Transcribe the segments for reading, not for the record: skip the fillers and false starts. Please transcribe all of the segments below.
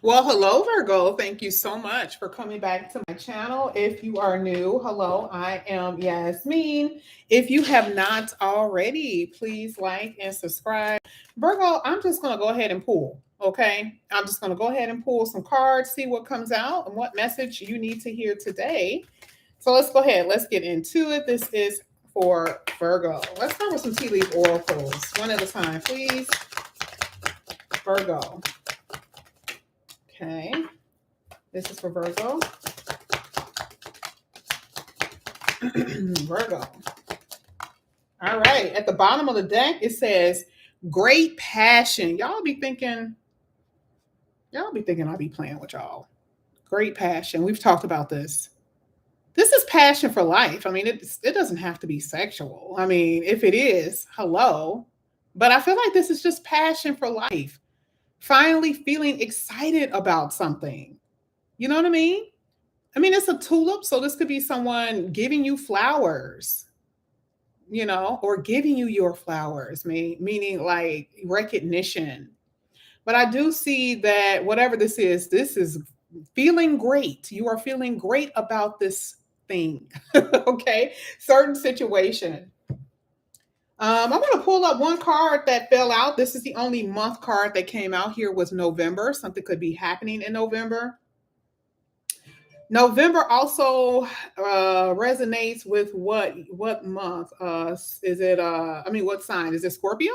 Well, hello, Virgo. Thank you so much for coming back to my channel. If you are new, hello, I am Yasmin. If you have not already, please like and subscribe. Virgo, I'm just going to go ahead and pull, okay? I'm just going to go ahead and pull some cards, see what comes out and what message you need to hear today. So let's go ahead. Let's get into it. This is for Virgo. Let's start with some tea leaf oracles, one at a time, please. Virgo. Okay. This is for Virgo. Virgo. All right. At the bottom of the deck, it says great passion. Y'all be thinking I'll be playing with y'all. Great passion. We've talked about this. This is passion for life. I mean, it doesn't have to be sexual. I mean, if it is, hello. But I feel like this is just passion for life. Finally feeling excited about something. You know what I mean? I mean, it's a tulip, so this could be someone giving you flowers, or giving you your flowers, meaning like recognition. But I do see that whatever this is feeling great. You are feeling great about this thing, okay? Certain situation. I'm going to pull up one card that fell out. This is the only month card that came out here was November. Something could be happening in November. November also resonates with what month? Is it? What sign is it? Scorpio.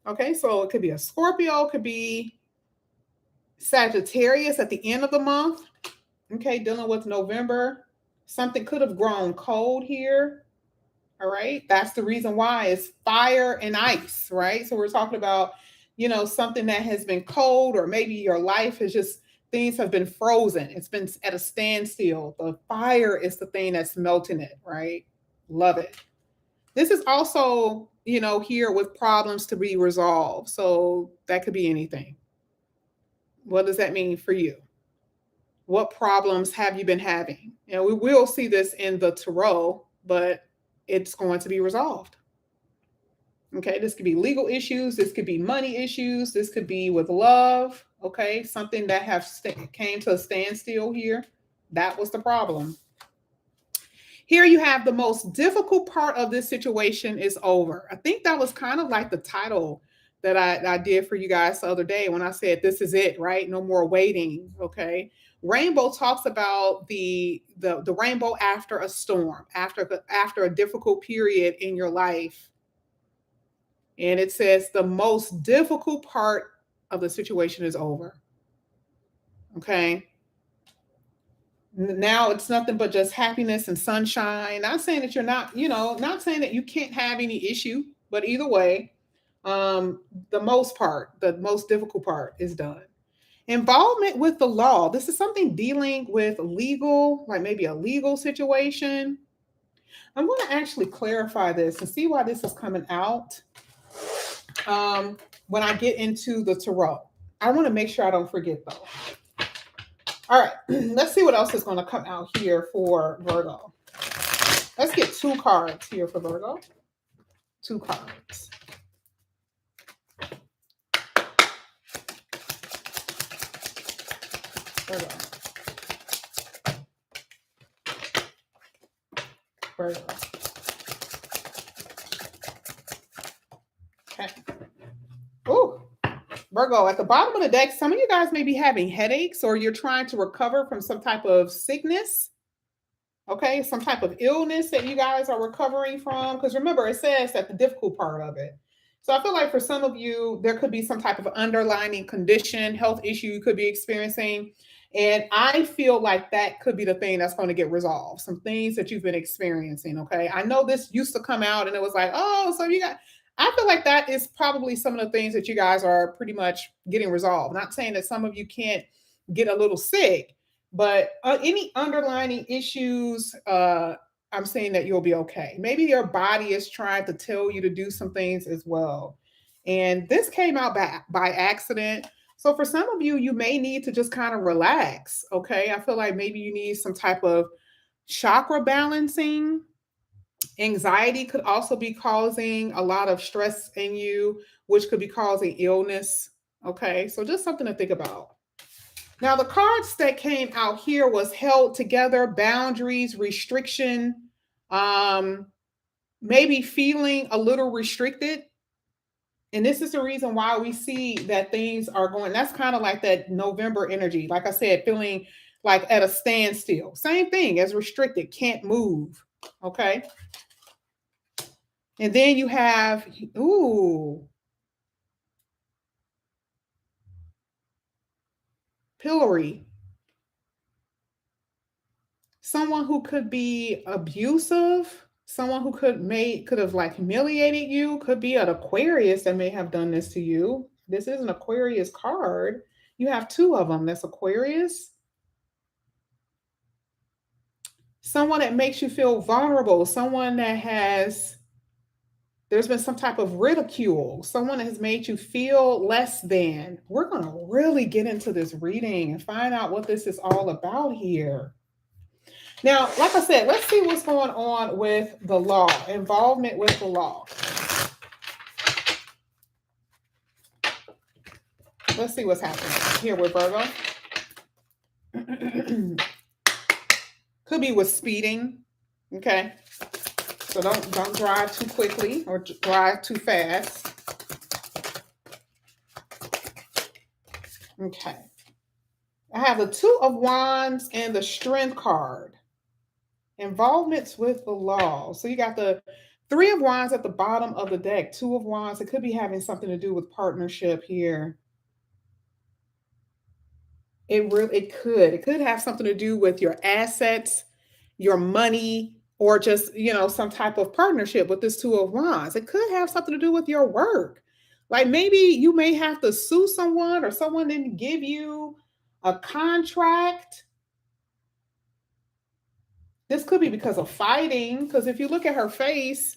Okay, so it could be a Scorpio, it could be Sagittarius at the end of the month. Okay, dealing with November. Something could have grown cold here. All right, that's the reason why it's fire and ice, right? So we're talking about, something that has been cold, or maybe your life is just things have been frozen. It's been at a standstill. The fire is the thing that's melting it, right? Love it. This is also, here with problems to be resolved. So that could be anything. What does that mean for you? What problems have you been having? We will see this in the tarot, but it's going to be resolved. Okay, this could be legal issues, this could be money issues, this could be with love, okay? Something that came to a standstill here. That was the problem. Here you have the most difficult part of this situation is over. I think that was kind of like the title that I did for you guys the other day when I said this is it, right? No more waiting, okay? Rainbow talks about the rainbow after a storm, after a difficult period in your life. And it says the most difficult part of the situation is over. Okay. Now it's nothing but just happiness and sunshine. Not saying that you're not, not saying that you can't have any issue, but either way, the most difficult part is done. Involvement with the law. This is something dealing with legal, like maybe a legal situation. I'm going to actually clarify this and see why this is coming out. When I get into the tarot, I want to make sure I don't forget though. All right, let's see what else is going to come out here for Virgo. Let's get 2 cards here for Virgo. 2 cards. Virgo. Virgo. Okay. Ooh. Virgo, at the bottom of the deck, some of you guys may be having headaches, or you're trying to recover from some type of sickness. Okay, some type of illness that you guys are recovering from. Because remember, it says that the difficult part of it. So I feel like for some of you, there could be some type of underlying condition, health issue you could be experiencing. And I feel like that could be the thing that's going to get resolved. Some things that you've been experiencing. Okay, I know this used to come out and it was like, oh, so you got. I feel like that is probably some of the things that you guys are pretty much getting resolved. Not saying that some of you can't get a little sick, but any underlying issues, I'm saying that you'll be okay. Maybe your body is trying to tell you to do some things as well. And this came out by accident. So for some of you, you may need to just kind of relax. Okay. I feel like maybe you need some type of chakra balancing. Anxiety could also be causing a lot of stress in you, which could be causing illness. Okay, so just something to think about. Now, the cards that came out here was held together, boundaries, restriction, um, maybe feeling a little restricted. And this is the reason why we see that things are going. That's kind of like that November energy. Like I said, feeling like at a standstill. Same thing as restricted, can't move. Okay. And then you have, ooh, pillory. Someone who could be abusive, someone who could have like humiliated you, could be an Aquarius that may have done this to you. This is an Aquarius card. You have two of them. That's Aquarius. Someone that makes you feel vulnerable, someone that has there's been some type of ridicule, someone that has made you feel less than. We're going to really get into this reading and find out what this is all about here. Now, like I said, let's see what's going on with the law, involvement with the law. Let's see what's happening here with Virgo. Could be with speeding. Okay. So don't drive too quickly or drive too fast. Okay. I have the Two of Wands and the Strength card. Involvements with the law. So you got the Three of Wands at the bottom of the deck. Two of Wands. It could be having something to do with partnership here. It could have something to do with your assets, your money, or just, some type of partnership with this Two of Wands. It could have something to do with your work. Like maybe you may have to sue someone or someone didn't give you a contract. This could be because of fighting, because if you look at her face,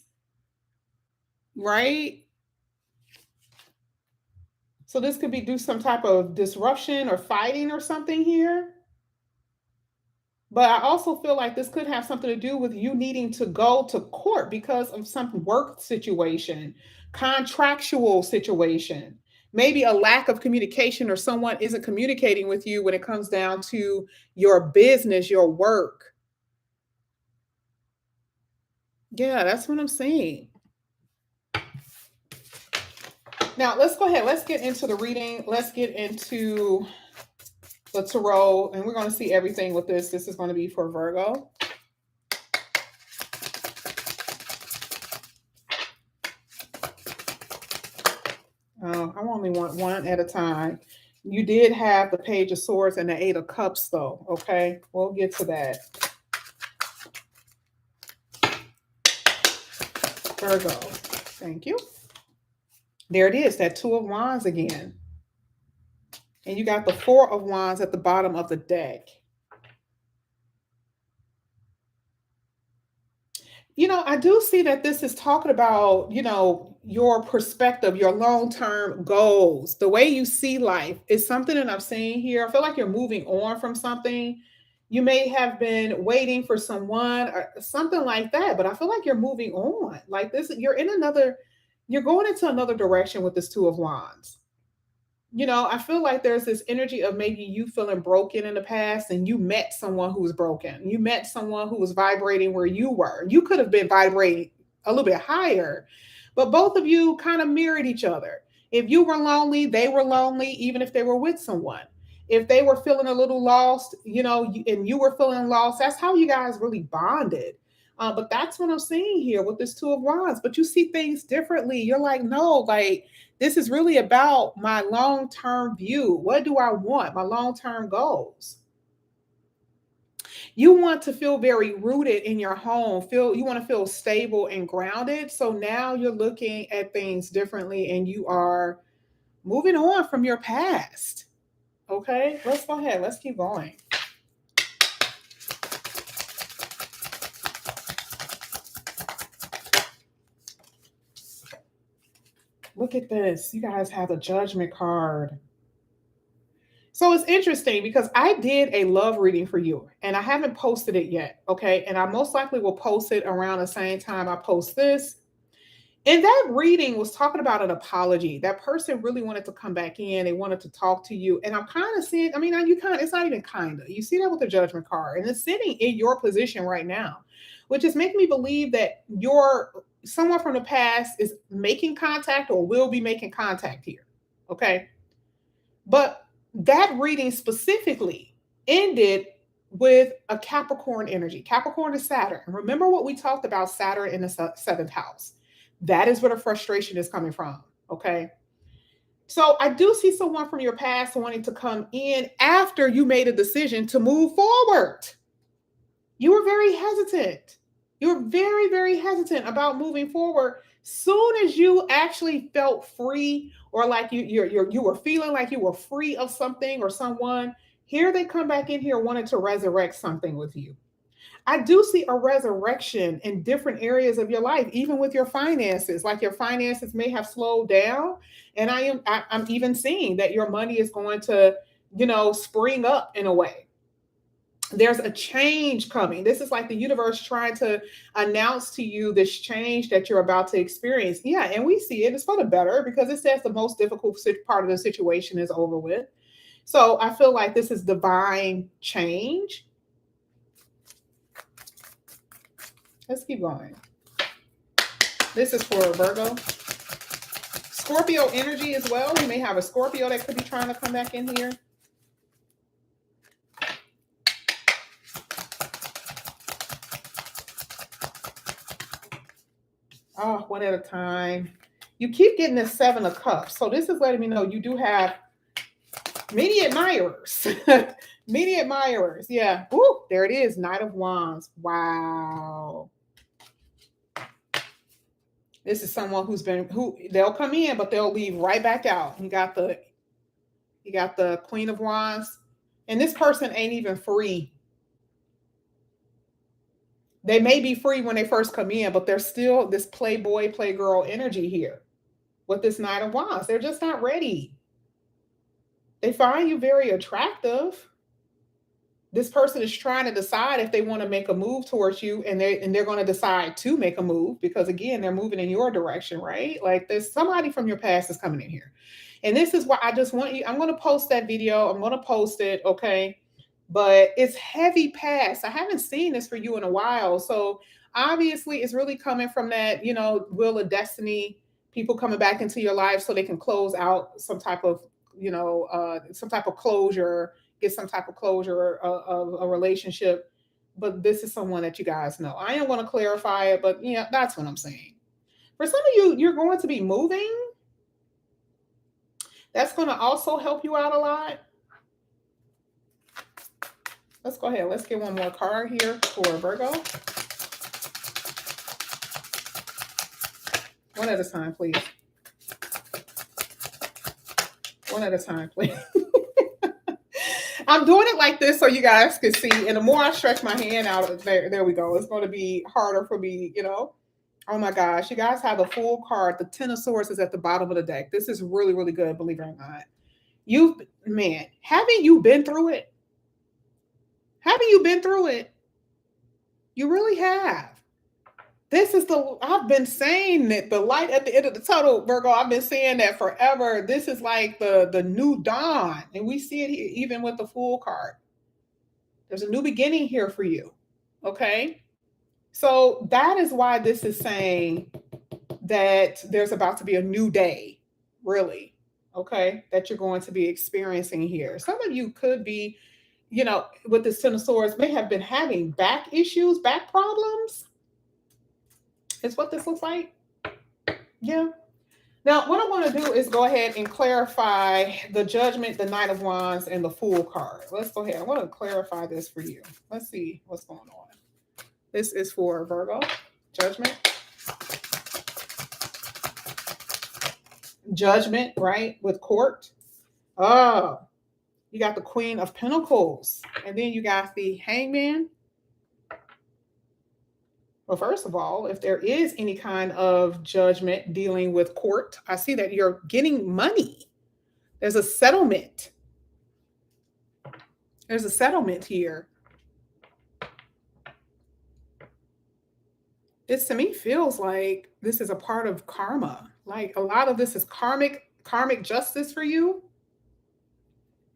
right? So this could be due some type of disruption or fighting or something here. But I also feel like this could have something to do with you needing to go to court because of some work situation, contractual situation, maybe a lack of communication or someone isn't communicating with you when it comes down to your business, your work. Yeah, that's what I'm saying. Now, let's go ahead. Let's get into the reading. Let's get into the tarot, and we're going to see everything with this. This is going to be for Virgo. I only want one at a time. You did have the Page of Swords and the Eight of Cups, though. Okay, we'll get to that. Virgo. Thank you. There it is, that Two of Wands again. And you got the Four of Wands at the bottom of the deck. I do see that this is talking about, your perspective, your long-term goals, the way you see life is something that I'm seeing here. I feel like you're moving on from something. You may have been waiting for someone or something like that, but I feel like you're moving on. Like this, you're going into another direction with this Two of Wands. I feel like there's this energy of maybe you feeling broken in the past and you met someone who was broken. You met someone who was vibrating where you were. You could have been vibrating a little bit higher, but both of you kind of mirrored each other. If you were lonely, they were lonely, even if they were with someone. If they were feeling a little lost, and you were feeling lost, that's how you guys really bonded. But that's what I'm seeing here with this Two of Wands. But you see things differently. You're like, no, like, this is really about my long-term view. What do I want? My long-term goals. You want to feel very rooted in your home. You want to feel stable and grounded. So now you're looking at things differently and you are moving on from your past. Okay, let's go ahead. Let's keep going. Look at this. You guys have the Judgment card. So it's interesting because I did a love reading for you and I haven't posted it yet. Okay. And I most likely will post it around the same time I post this. And that reading was talking about an apology. That person really wanted to come back in. They wanted to talk to you. And I'm kind of seeing, I mean, you kind of, it's not even kind of. You see that with the judgment card. And it's sitting in your position right now, which is making me believe that someone from the past is making contact or will be making contact here. Okay. But that reading specifically ended with a Capricorn energy. Capricorn is Saturn. Remember what we talked about Saturn in the seventh house. That is where the frustration is coming from. Okay. So I do see someone from your past wanting to come in after you made a decision to move forward. You were very hesitant. You were very, very hesitant about moving forward. Soon as you actually felt free, or like you were feeling like you were free of something or someone, here they come back in here wanting to resurrect something with you. I do see a resurrection in different areas of your life, even with your finances. Like your finances may have slowed down, and I'm even seeing that your money is going to, spring up in a way. There's a change coming. This is like the universe trying to announce to you this change that you're about to experience. Yeah, and we see it. It's for the better because it says the most difficult part of the situation is over with. So I feel like this is divine change. Let's keep going. This is for Virgo. Scorpio energy as well. We may have a Scorpio that could be trying to come back in here. Oh, one at a time. You keep getting the 7 of Cups. So this is letting me know you do have many admirers. Many admirers. Yeah. Ooh, there it is. Knight of Wands. Wow. This is someone who they'll come in, but they'll leave right back out. You got the Queen of Wands. And this person ain't even free. They may be free when they first come in, but there's still this playboy, playgirl energy here with this Knight of Wands. They're just not ready. They find you very attractive. This person is trying to decide if they want to make a move towards you, and they're going to decide to make a move because, again, they're moving in your direction, right? Like there's somebody from your past is coming in here. And this is why I just want you, I'm going to post that video. I'm going to post it, okay? But it's heavy past. I haven't seen this for you in a while. So obviously it's really coming from that, will of destiny, people coming back into your life so they can close out some type of, some type of closure, get some type of closure of a relationship. But this is someone that you guys know. I am going to clarify it, but yeah, that's what I'm saying. For some of you, you're going to be moving. That's going to also help you out a lot. Let's go ahead. Let's get one more card here for Virgo. One at a time, please. One at a time, please. I'm doing it like this so you guys can see. And the more I stretch my hand out, there we go. It's going to be harder for me, Oh my gosh. You guys have a full card. The 10 of Swords is at the bottom of the deck. This is really, really good, believe it or not. Haven't you been through it? Haven't you been through it? You really have. I've been saying that the light at the end of the tunnel, Virgo, I've been saying that forever. This is like the new dawn. And we see it here, even with the Fool card. There's a new beginning here for you. Okay. So that is why this is saying that there's about to be a new day, really. Okay. That you're going to be experiencing here. Some of you could be, with this 10 of Swords, may have been having back issues, back problems. Is what this looks like. Yeah. Now, what I want to do is go ahead and clarify the Judgment, the Knight of Wands, and the Fool card. Let's go ahead. I want to clarify this for you. Let's see what's going on. This is for Virgo. Judgment. Judgment, right? With Court. Oh, you got the Queen of Pentacles. And then you got the Hangman. Well, first of all, if there is any kind of judgment dealing with court, I see that you're getting money. There's a settlement. There's a settlement here. This to me feels like this is a part of karma. Like a lot of this is karmic justice for you.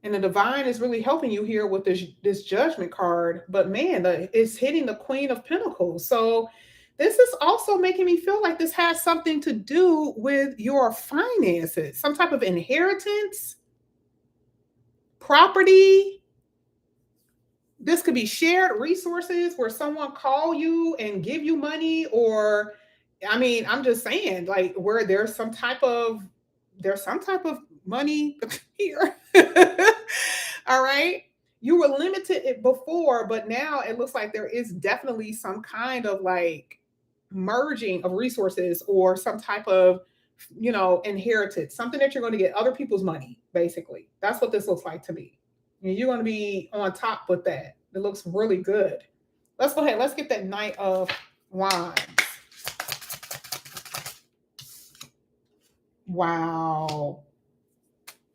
And the divine is really helping you here with this judgment card. But man, it's hitting the Queen of Pentacles. So this is also making me feel like this has something to do with your finances, some type of inheritance, property. This could be shared resources where someone call you and give you money, or I mean, I'm just saying, like where there's some type of money here. All right. You were limited before, but now it looks like there is definitely some kind of like merging of resources or some type of, inheritance, something that you're going to get other people's money, basically. That's what this looks like to me. And you're going to be on top with that. It looks really good. Let's go ahead. Let's get that Knight of Wands. Wow.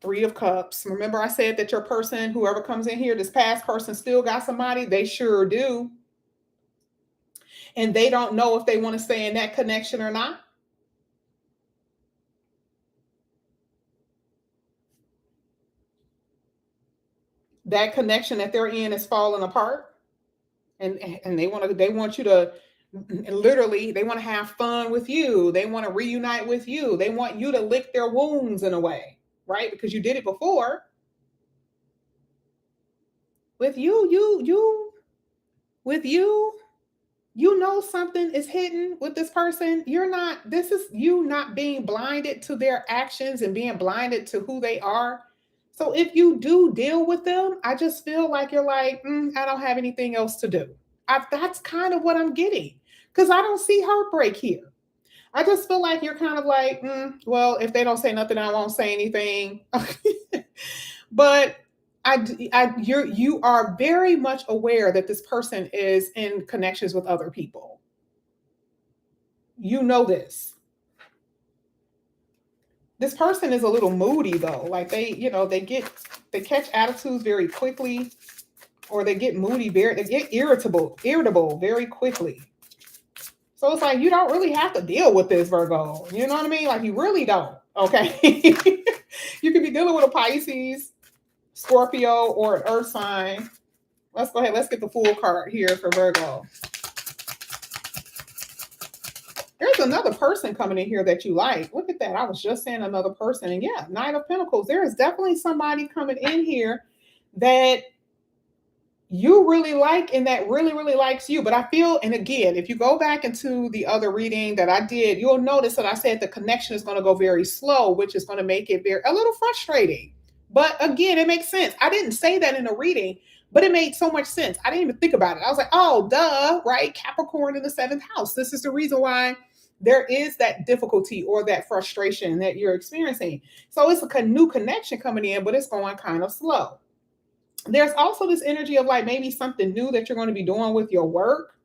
Three of Cups. Remember I said that your person, whoever comes in here, this past person still got somebody? They sure do. And they don't know if they want to stay in that connection or not. That connection that they're in is falling apart. And they want you to literally, they want to have fun with you. They want to reunite with you. They want you to lick their wounds in a way, right? Because you did it before. With you, something is hidden with this person. This is you not being blinded to their actions and being blinded to who they are. So if you do deal with them, I just feel like you're like, I don't have anything else to do. That's kind of what I'm getting, because I don't see heartbreak here. I just feel like you're kind of like, well, if they don't say nothing, I won't say anything. But you are very much aware that this person is in connections with other people. You know this. This person is a little moody though. Like they catch attitudes very quickly, or they get moody they get irritable very quickly. So it's like you don't really have to deal with this, Virgo. You know what I mean? Like you really don't. Okay. You could be dealing with a Pisces, Scorpio, or an earth sign. Let's go ahead. Let's get the Fool card here for Virgo. There's another person coming in here that you like. Look at that. I was just saying another person. And yeah, Knight of Pentacles. There is definitely somebody coming in here that you really like and that really, really likes you. But I feel, and again, if you go back into the other reading that I did, you'll notice that I said the connection is going to go very slow, which is going to make it a little frustrating. But again, it makes sense. I didn't say that in the reading, but it made so much sense. I didn't even think about it. I was like, oh, duh, right? Capricorn in the 7th house. This is the reason why there is that difficulty or that frustration that you're experiencing. So it's a new connection coming in, but it's going kind of slow. There's also this energy of like maybe something new that you're going to be doing with your work,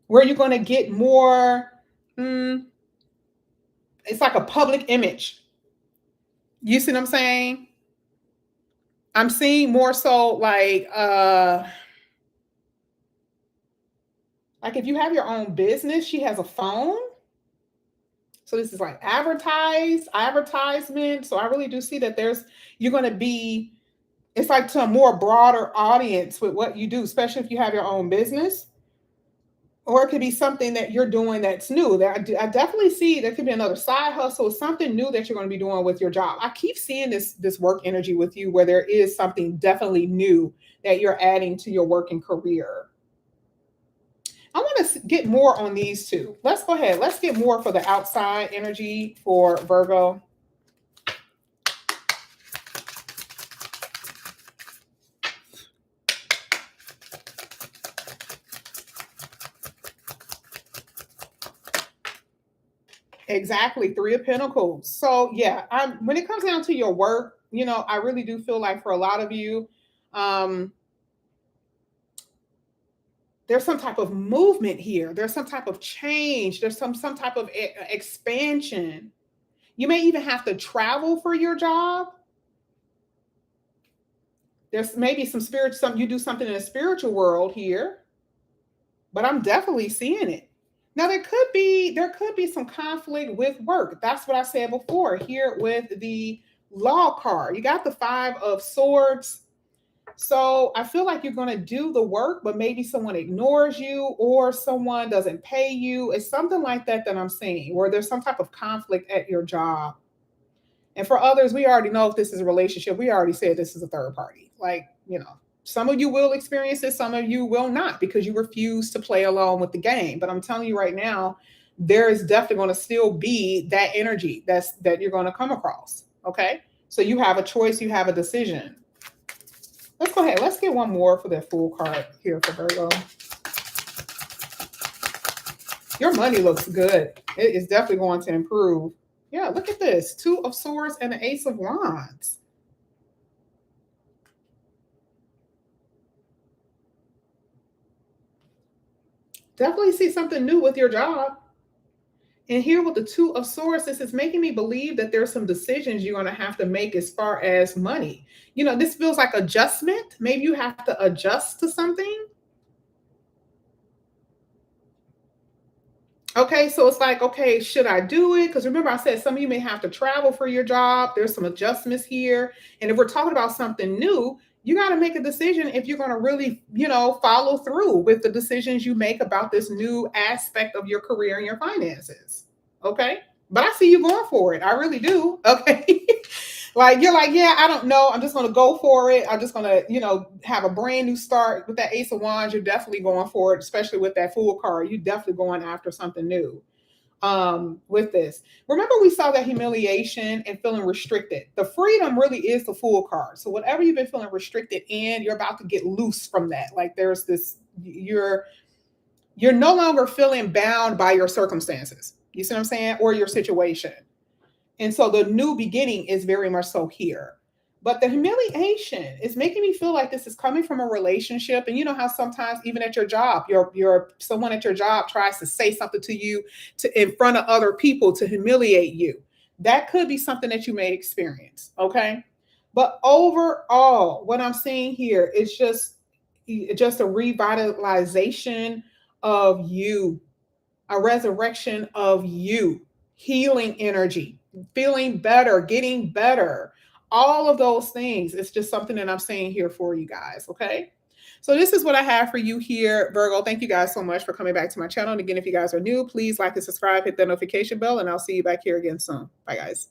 where you're going to get more, it's like a public image. You see what I'm saying? I'm seeing more so like if you have your own business, she has a phone. So this is like advertisement. So I really do see that you're going to be, it's like to a more broader audience with what you do, especially if you have your own business. Or it could be something that you're doing that's new. I definitely see there could be another side hustle, something new that you're going to be doing with your job. I keep seeing this work energy with you where there is something definitely new that you're adding to your working career. I want to get more on these two. Let's go ahead. Let's get more for the outside energy for Virgo. Exactly. 3 of Pentacles. So yeah, when it comes down to your work, I really do feel like for a lot of you, there's some type of movement here. There's some type of change. There's some type of expansion. You may even have to travel for your job. There's maybe you do something in the spiritual world here, but I'm definitely seeing it. Now there could be some conflict with work. That's what I said before here with the law card. You got the 5 of Swords. So I feel like you're going to do the work, but maybe someone ignores you or someone doesn't pay you. It's something like that I'm seeing, where there's some type of conflict at your job. And for others, we already know if this is a relationship. We already said this is a third party. Like, some of you will experience this, some of you will not, because you refuse to play along with the game. But I'm telling you right now, there is definitely going to still be that energy that you're going to come across. Okay. So you have a choice, you have a decision. Let's go ahead. Let's get one more for that Fool card here for Virgo. Your money looks good. It is definitely going to improve. Yeah, look at this. 2 of Swords and the Ace of Wands. Definitely see something new with your job. And here with the 2 of Swords, this is making me believe that there's some decisions you're going to have to make as far as money. This feels like adjustment. Maybe you have to adjust to something. Okay, so it's like, okay, should I do it? Because remember, I said some of you may have to travel for your job. There's some adjustments here. And if we're talking about something new, you got to make a decision if you're going to really, follow through with the decisions you make about this new aspect of your career and your finances. Okay. But I see you going for it. I really do. Okay. Like you're like, yeah, I don't know. I'm just gonna go for it. I'm just gonna, have a brand new start with that Ace of Wands. You're definitely going for it, especially with that Fool card. You're definitely going after something new. With this. Remember, we saw that humiliation and feeling restricted. The freedom really is the Fool card. So whatever you've been feeling restricted in, you're about to get loose from that. Like there's this, you're no longer feeling bound by your circumstances. You see what I'm saying? Or your situation. And so the new beginning is very much so here. But the humiliation is making me feel like this is coming from a relationship. And you know how sometimes even at your job, your someone at your job tries to say something to you in front of other people to humiliate you. That could be something that you may experience. Okay. But overall, what I'm seeing here is just a revitalization of you, a resurrection of you, healing energy, feeling better, getting better, all of those things. It's just something that I'm saying here for you guys. Okay. So this is what I have for you here, Virgo. Thank you guys so much for coming back to my channel. And again, if you guys are new, please like and subscribe, hit that notification bell, and I'll see you back here again soon. Bye, guys.